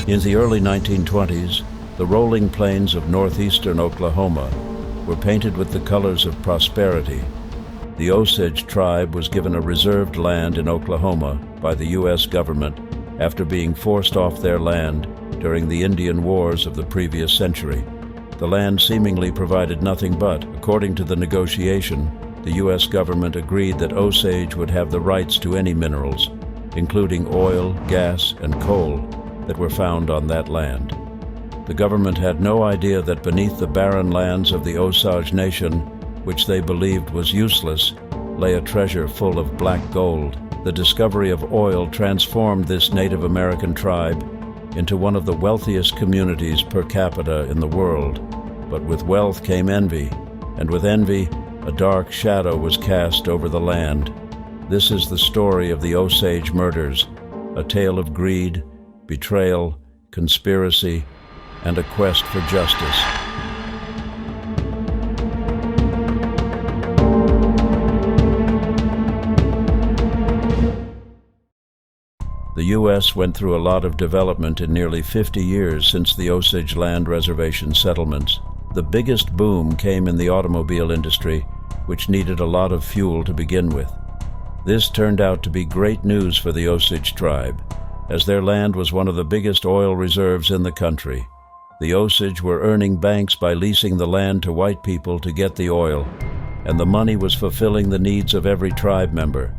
In the early 1920s, the rolling plains of northeastern Oklahoma were painted with the colors of prosperity. The Osage tribe was given a reserved land in Oklahoma by the U.S. government after being forced off their land during the Indian Wars of the previous century. The land seemingly provided nothing but, according to the negotiation, the U.S. government agreed that Osage would have the rights to any minerals, including oil, gas, and coal, that were found on that land. The government had no idea that beneath the barren lands of the Osage Nation, which they believed was useless, lay a treasure full of black gold. The discovery of oil transformed this Native American tribe into one of the wealthiest communities per capita in the world. But with wealth came envy, and with envy, a dark shadow was cast over the land. This is the story of the Osagemurders, a tale of greed, betrayal, conspiracy, and a quest for justice. The U.S. went through a lot of development in nearly 50 years since the Osage land reservation settlements. The biggest boom came in the automobile industry, which needed a lot of fuel to begin with. This turned out to be great news for the Osage tribe, as their land was one of the biggest oil reserves in the country. The Osage were earning banks by leasing the land to white people to get the oil, and the money was fulfilling the needs of every tribe member.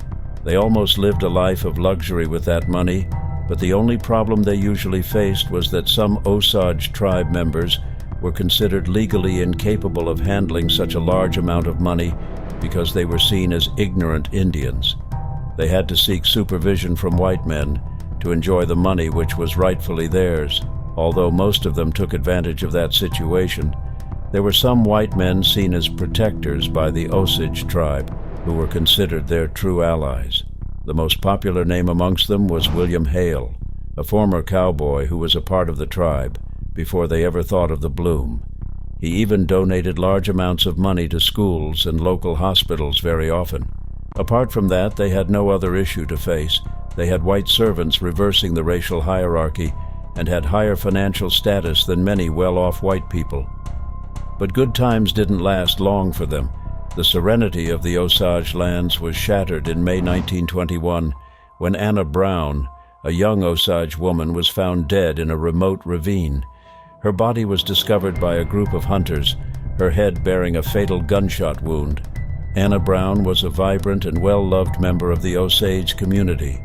They almost lived a life of luxury with that money, but the only problem they usually faced was that some Osage tribe members were considered legally incapable of handling such a large amount of money because they were seen as ignorant Indians. They had to seek supervision from white men to enjoy the money which was rightfully theirs. Although most of them took advantage of that situation, there were some white men seen as protectors by the Osage tribe, who were considered their true allies. The most popular name amongst them was William Hale, a former cowboy who was a part of the tribe before they ever thought of the bloom. He even donated large amounts of money to schools and local hospitals very often. Apart from that, they had no other issue to face. They had white servants reversing the racial hierarchy and had higher financial status than many well-off white people. But good times didn't last long for them. The serenity of the Osage lands was shattered in May 1921 when Anna Brown, a young Osage woman, was found dead in a remote ravine. Her body was discovered by a group of hunters, her head bearing a fatal gunshot wound. Anna Brown was a vibrant and well-loved member of the Osage community.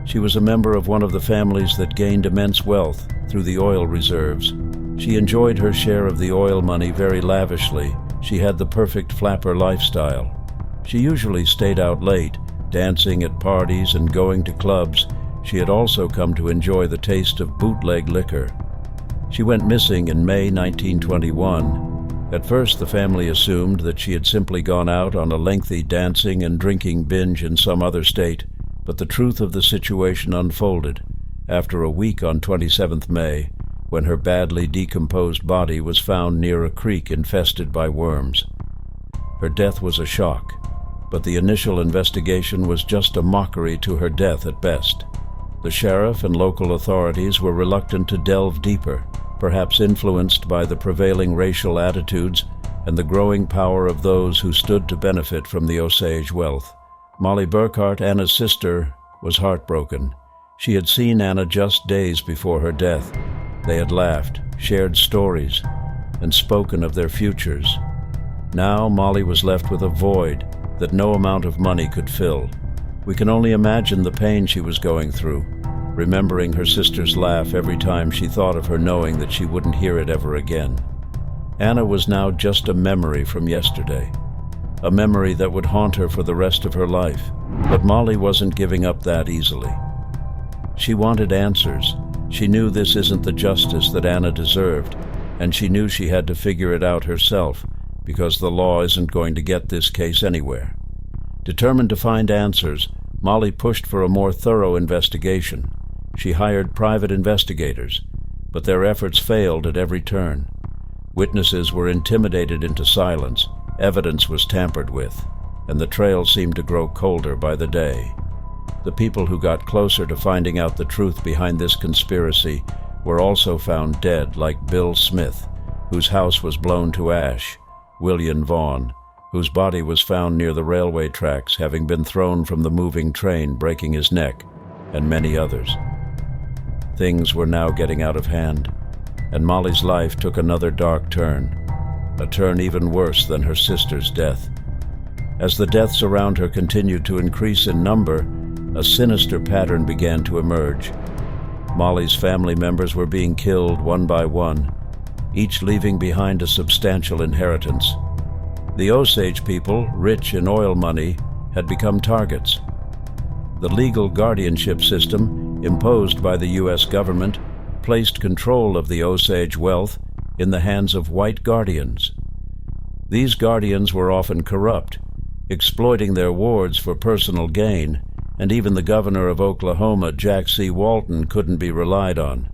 She was a member of one of the families that gained immense wealth through the oil reserves. She enjoyed her share of the oil money very lavishly. She had the perfect flapper lifestyle. She usually stayed out late, dancing at parties and going to clubs. She had also come to enjoy the taste of bootleg liquor. She went missing in May 1921. At first, the family assumed that she had simply gone out on a lengthy dancing and drinking binge in some other state, but the truth of the situation unfolded after a week on 27th May, when her badly decomposed body was found near a creek infested by worms. Her death was a shock, but the initial investigation was just a mockery to her death at best. The sheriff and local authorities were reluctant to delve deeper, perhaps influenced by the prevailing racial attitudes and the growing power of those who stood to benefit from the Osage wealth. Molly Burkhart, Anna's sister, was heartbroken. She had seen Anna just days before her death. They had laughed, shared stories, and spoken of their futures. Now Molly was left with a void that no amount of money could fill. We can only imagine the pain she was going through, remembering her sister's laugh every time she thought of her, knowing that she wouldn't hear it ever again. Anna was now just a memory from yesterday, a memory that would haunt her for the rest of her life. But Molly wasn't giving up that easily. She wanted answers. She knew this isn't the justice that Anna deserved, and she knew she had to figure it out herself, because the law isn't going to get this case anywhere. Determined to find answers, Molly pushed for a more thorough investigation. She hired private investigators, but their efforts failed at every turn. Witnesses were intimidated into silence, evidence was tampered with, and the trail seemed to grow colder by the day. The people who got closer to finding out the truth behind this conspiracy were also found dead, like Bill Smith, whose house was blown to ash, William Vaughn, whose body was found near the railway tracks, having been thrown from the moving train, breaking his neck, and many others. Things were now getting out of hand, and Molly's life took another dark turn, a turn even worse than her sister's death. As the deaths around her continued to increase in number, a sinister pattern began to emerge. Molly's family members were being killed one by one, each leaving behind a substantial inheritance. The Osage people, rich in oil money, had become targets. The legal guardianship system, imposed by the U.S. government, placed control of the Osage wealth in the hands of white guardians. These guardians were often corrupt, exploiting their wards for personal gain, and even the governor of Oklahoma, Jack C. Walton, couldn't be relied on.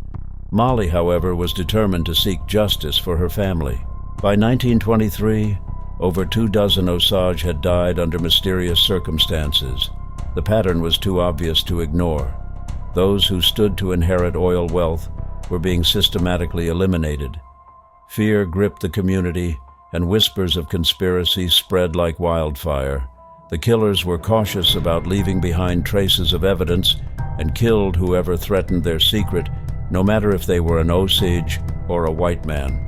Molly, however, was determined to seek justice for her family. By 1923, over 24 Osage had died under mysterious circumstances. The pattern was too obvious to ignore. Those who stood to inherit oil wealth were being systematically eliminated. Fear gripped the community, and whispers of conspiracy spread like wildfire. The killers were cautious about leaving behind traces of evidence and killed whoever threatened their secret, no matter if they were an Osage or a white man.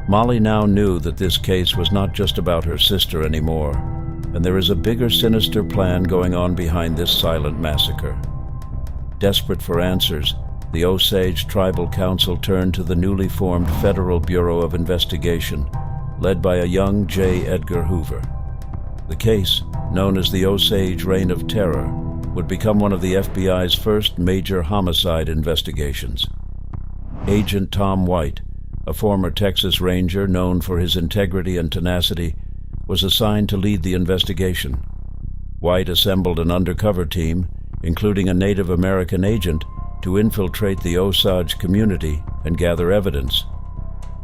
Molly now knew that this case was not just about her sister anymore, and there is a bigger, sinister plan going on behind this silent massacre. Desperate for answers, the Osage Tribal Council turned to the newly formed Federal Bureau of Investigation, led by a young J. Edgar Hoover. The case, known as the Osage Reign of Terror, would become one of the FBI's first major homicide investigations. Agent Tom White, a former Texas Ranger known for his integrity and tenacity, was assigned to lead the investigation. White assembled an undercover team, including a Native American agent, to infiltrate the Osage community and gather evidence.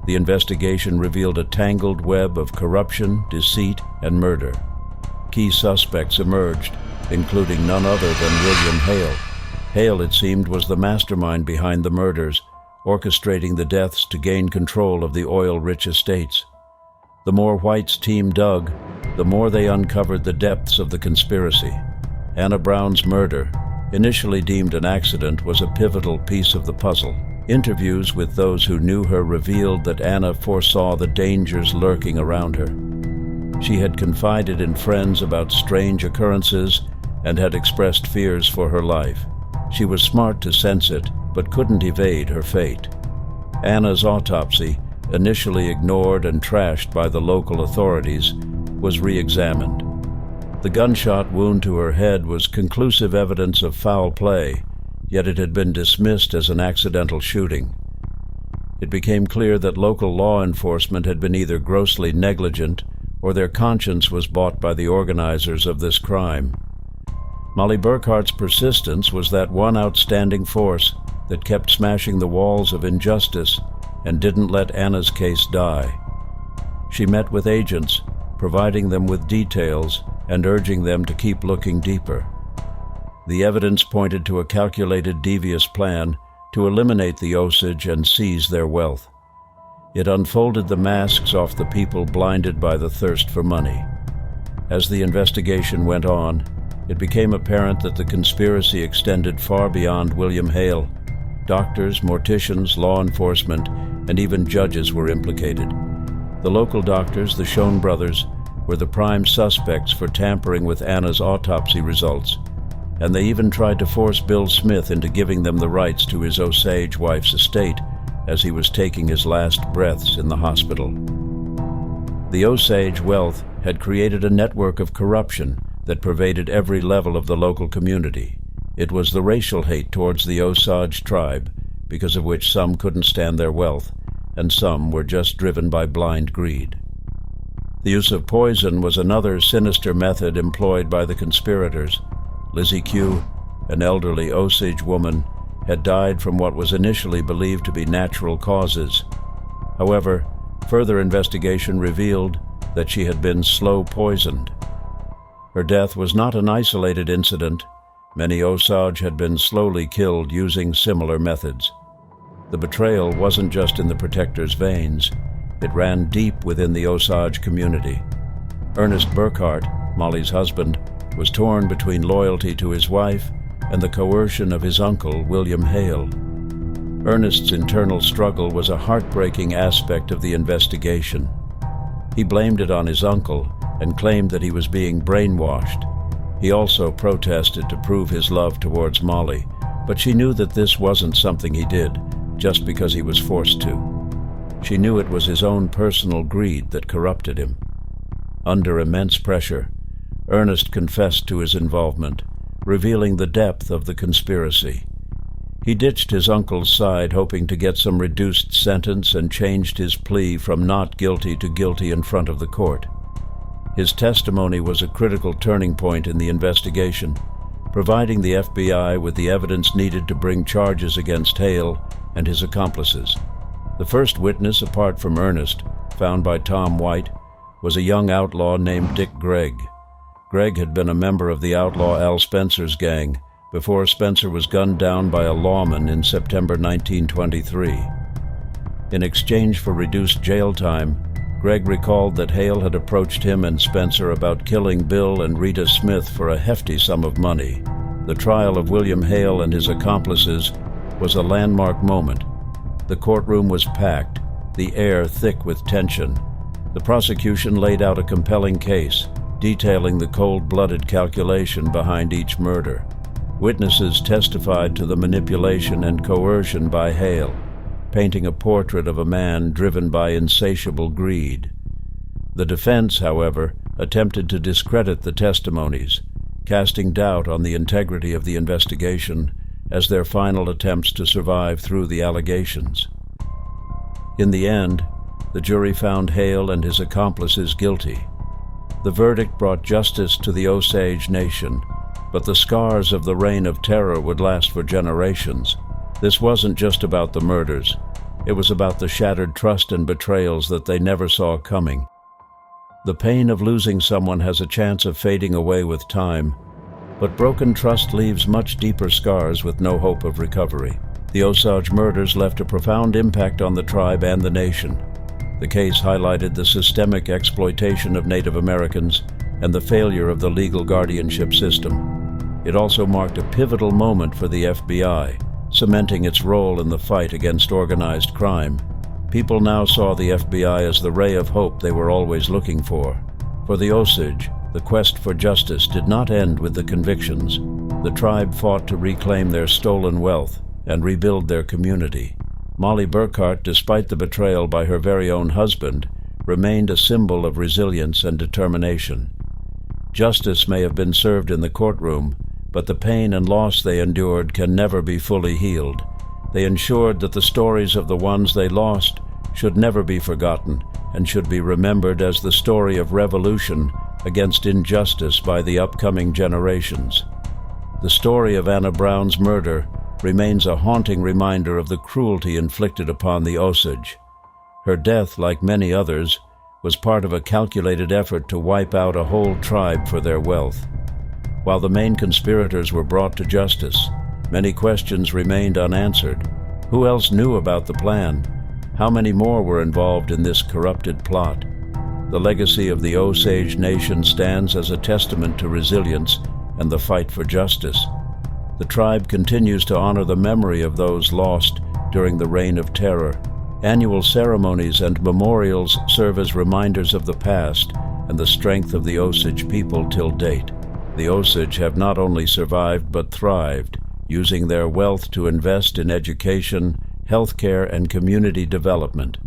The investigation revealed a tangled web of corruption, deceit, and murder. Key suspects emerged, including none other than William Hale. Hale, it seemed, was the mastermind behind the murders, orchestrating the deaths to gain control of the oil-rich estates. The more White's team dug, the more they uncovered the depths of the conspiracy. Anna Brown's murder, initially deemed an accident, was a pivotal piece of the puzzle. Interviews with those who knew her revealed that Anna foresaw the dangers lurking around her. She had confided in friends about strange occurrences and had expressed fears for her life. She was smart to sense it, but couldn't evade her fate. Anna's autopsy, initially ignored and trashed by the local authorities, was re-examined. The gunshot wound to her head was conclusive evidence of foul play, yet it had been dismissed as an accidental shooting. It became clear that local law enforcement had been either grossly negligent or their conscience was bought by the organizers of this crime. Molly Burkhart's persistence was that one outstanding force that kept smashing the walls of injustice and didn't let Anna's case die. She met with agents, providing them with details and urging them to keep looking deeper. The evidence pointed to a calculated, devious plan to eliminate the Osage and seize their wealth. It unfolded the masks off the people blinded by the thirst for money. As the investigation went on, it became apparent that the conspiracy extended far beyond William Hale. Doctors, morticians, law enforcement, and even judges were implicated. The local doctors, the Schoen brothers, were the prime suspects for tampering with Anna's autopsy results, and they even tried to force Bill Smith into giving them the rights to his Osage wife's estate as he was taking his last breaths in the hospital. The Osage wealth had created a network of corruption that pervaded every level of the local community. It was the racial hate towards the Osage tribe, because of which some couldn't stand their wealth, and some were just driven by blind greed. The use of poison was another sinister method employed by the conspirators. Lizzie Q, an elderly Osage woman, had died from what was initially believed to be natural causes. However, further investigation revealed that she had been slow poisoned. Her death was not an isolated incident. Many Osage had been slowly killed using similar methods. The betrayal wasn't just in the protector's veins. It ran deep within the Osage community. Ernest Burkhart, Molly's husband, was torn between loyalty to his wife and the coercion of his uncle, William Hale. Ernest's internal struggle was a heartbreaking aspect of the investigation. He blamed it on his uncle and claimed that he was being brainwashed. He also protested to prove his love towards Molly, but she knew that this wasn't something he did just because he was forced to. She knew it was his own personal greed that corrupted him. Under immense pressure, Ernest confessed to his involvement, revealing the depth of the conspiracy. He ditched his uncle's side, hoping to get some reduced sentence, and changed his plea from not guilty to guilty in front of the court. His testimony was a critical turning point in the investigation, providing the FBI with the evidence needed to bring charges against Hale and his accomplices. The first witness, apart from Ernest, found by Tom White, was a young outlaw named Dick Gregg. Gregg had been a member of the outlaw Al Spencer's gang before Spencer was gunned down by a lawman in September 1923. In exchange for reduced jail time, Gregg recalled that Hale had approached him and Spencer about killing Bill and Rita Smith for a hefty sum of money. The trial of William Hale and his accomplices was a landmark moment. The courtroom was packed, the air thick with tension. The prosecution laid out a compelling case, detailing the cold-blooded calculation behind each murder. Witnesses testified to the manipulation and coercion by Hale, painting a portrait of a man driven by insatiable greed. The defense, however, attempted to discredit the testimonies, casting doubt on the integrity of the investigation as their final attempts to survive through the allegations. In the end, the jury found Hale and his accomplices guilty. The verdict brought justice to the Osage Nation, but the scars of the reign of terror would last for generations. This wasn't just about the murders. It was about the shattered trust and betrayals that they never saw coming. The pain of losing someone has a chance of fading away with time, but broken trust leaves much deeper scars with no hope of recovery. The Osagemurders left a profound impact on the tribe and the nation. The case highlighted the systemic exploitation of Native Americans and the failure of the legal guardianship system. It also marked a pivotal moment for the FBI, cementing its role in the fight against organized crime. People now saw the FBI as the ray of hope they were always looking for. For the Osage, the quest for justice did not end with the convictions. The tribe fought to reclaim their stolen wealth and rebuild their community. Molly Burkhart, despite the betrayal by her very own husband, remained a symbol of resilience and determination. Justice may have been served in the courtroom, but the pain and loss they endured can never be fully healed. They ensured that the stories of the ones they lost should never be forgotten and should be remembered as the story of revolution against injustice by the upcoming generations. The story of Anna Brown's murder remains a haunting reminder of the cruelty inflicted upon the Osage. Her death, like many others, was part of a calculated effort to wipe out a whole tribe for their wealth. While the main conspirators were brought to justice, many questions remained unanswered. Who else knew about the plan? How many more were involved in this corrupted plot? The legacy of the Osage Nation stands as a testament to resilience and the fight for justice. The tribe continues to honor the memory of those lost during the Reign of Terror. Annual ceremonies and memorials serve as reminders of the past and the strength of the Osage people till date. The Osage have not only survived but thrived, using their wealth to invest in education, healthcare, and community development.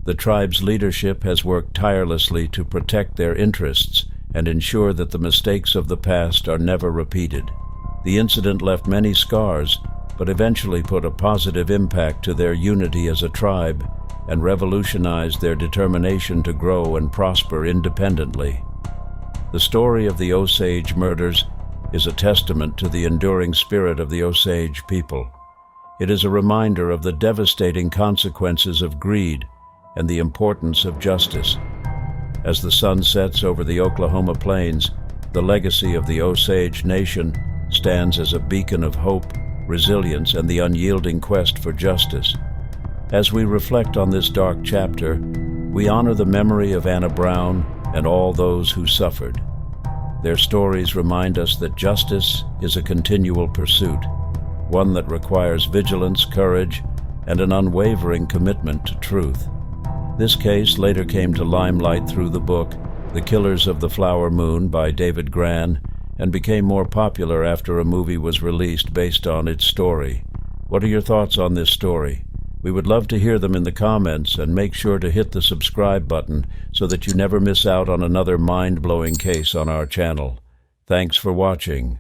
The tribe's leadership has worked tirelessly to protect their interests and ensure that the mistakes of the past are never repeated. The incident left many scars, but eventually put a positive impact to their unity as a tribe and revolutionized their determination to grow and prosper independently. The story of the Osagemurders is a testament to the enduring spirit of the Osage people. It is a reminder of the devastating consequences of greed and the importance of justice. As the sun sets over the Oklahoma plains, the legacy of the Osage Nation stands as a beacon of hope, resilience, and the unyielding quest for justice. As we reflect on this dark chapter, we honor the memory of Anna Brown and all those who suffered. Their stories remind us that justice is a continual pursuit, one that requires vigilance, courage, and an unwavering commitment to truth. This case later came to limelight through the book The Killers of the Flower Moon by David Grann, and became more popular after a movie was released based on its story. What are your thoughts on this story? We would love to hear them in the comments, and make sure to hit the subscribe button so that you never miss out on another mind-blowing case on our channel. Thanks for watching.